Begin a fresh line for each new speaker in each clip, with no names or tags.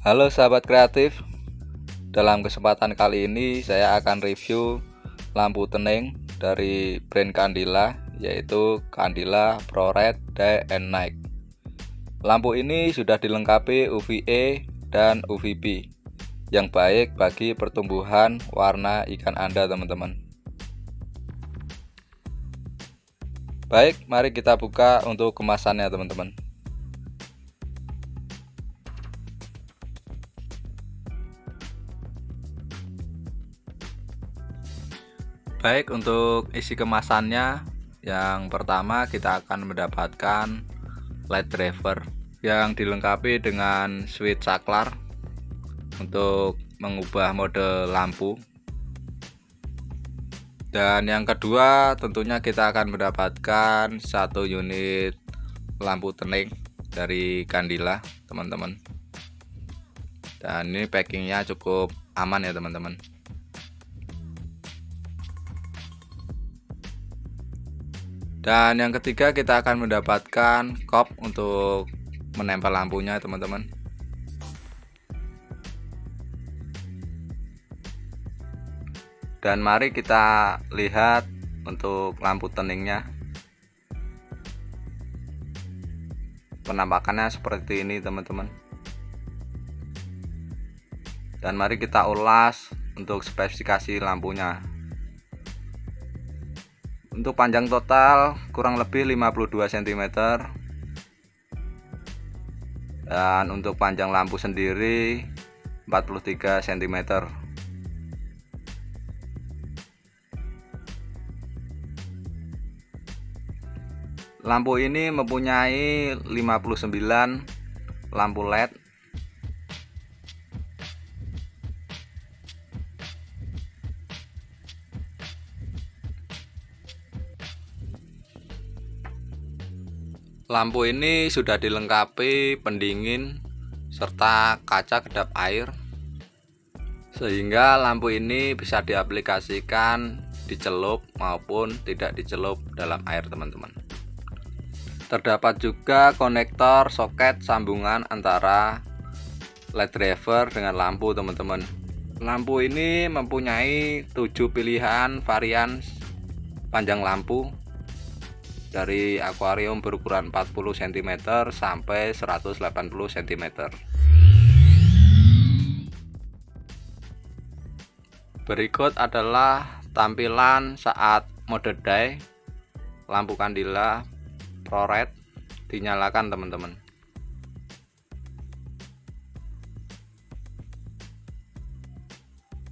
Halo sahabat kreatif, dalam kesempatan kali ini saya akan review lampu tening dari brand Candila, yaitu Candila ProRed Day and Night. Lampu ini sudah dilengkapi UVA dan UVB yang baik bagi pertumbuhan warna ikan Anda, teman-teman. Baik, mari kita buka untuk kemasannya, teman-teman. Baik, untuk isi kemasannya, yang pertama kita akan mendapatkan light driver yang dilengkapi dengan switch saklar untuk mengubah mode lampu. Dan yang kedua, tentunya kita akan mendapatkan satu unit lampu tening dari Candila, teman-teman. Dan ini packingnya cukup aman ya, teman-teman. Dan yang ketiga, kita akan mendapatkan kop untuk menempel lampunya, teman-teman. Dan mari kita lihat untuk lampu teningnya. Penampakannya seperti ini, teman-teman. Dan mari kita ulas untuk spesifikasi lampunya. Untuk panjang total kurang lebih 52 cm. Dan untuk panjang lampu sendiri 43 cm. Lampu ini mempunyai 59 lampu LED. Lampu ini sudah dilengkapi pendingin serta kaca kedap air, sehingga lampu ini bisa diaplikasikan dicelup maupun tidak dicelup dalam air, teman-teman. Terdapat juga konektor soket sambungan antara LED driver dengan lampu, teman-teman. Lampu ini mempunyai 7 pilihan varian panjang lampu, dari akuarium berukuran 40 cm sampai 180 cm. Berikut adalah tampilan saat mode day lampu Candila ProRed dinyalakan, teman-teman.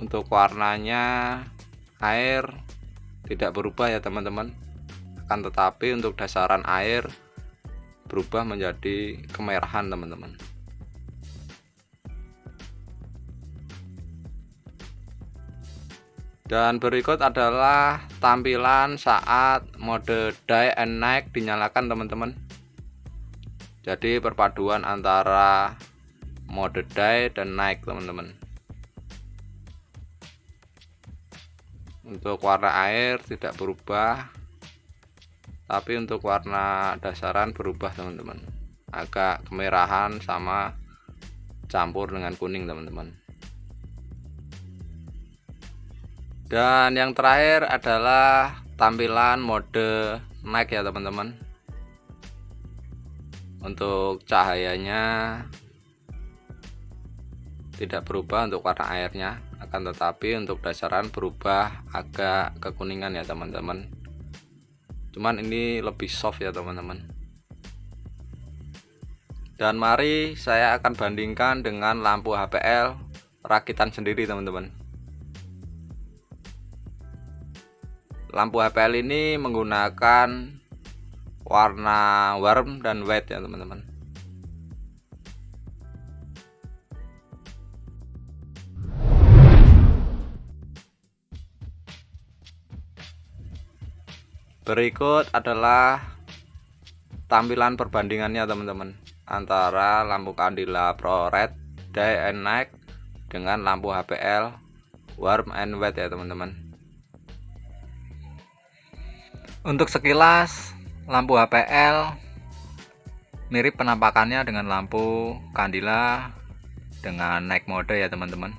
Untuk warnanya air tidak berubah ya, teman-teman. Akan tetapi untuk dasaran air berubah menjadi kemerahan, teman-teman. Dan berikut adalah tampilan saat mode day and night dinyalakan, teman-teman. Jadi perpaduan antara mode day dan night, teman-teman. Untuk warna air tidak berubah, tapi untuk warna dasaran berubah, teman-teman. Agak kemerahan sama campur dengan kuning, teman-teman. Dan yang terakhir adalah tampilan mode night ya, teman-teman. Untuk cahayanya tidak berubah untuk warna airnya, akan tetapi untuk dasaran berubah agak kekuningan ya, teman-teman. Cuman ini lebih soft ya, teman-teman. Dan mari saya akan bandingkan dengan lampu HPL rakitan sendiri, teman-teman. Lampu HPL ini menggunakan warna warm dan white ya, teman-teman. Berikut adalah tampilan perbandingannya, teman-teman, antara lampu Candila ProRed Day and Night dengan lampu HPL warm and white ya, teman-teman. Untuk sekilas lampu HPL mirip penampakannya dengan lampu Candila dengan naik mode ya teman-teman.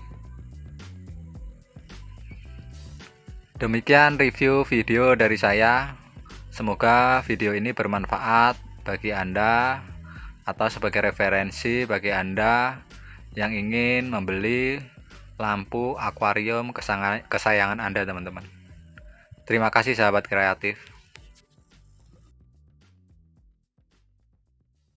Demikian review video dari saya. Semoga video ini bermanfaat bagi Anda atau sebagai referensi bagi Anda yang ingin membeli lampu akuarium kesayangan Anda teman-teman. Terima kasih sahabat kreatif.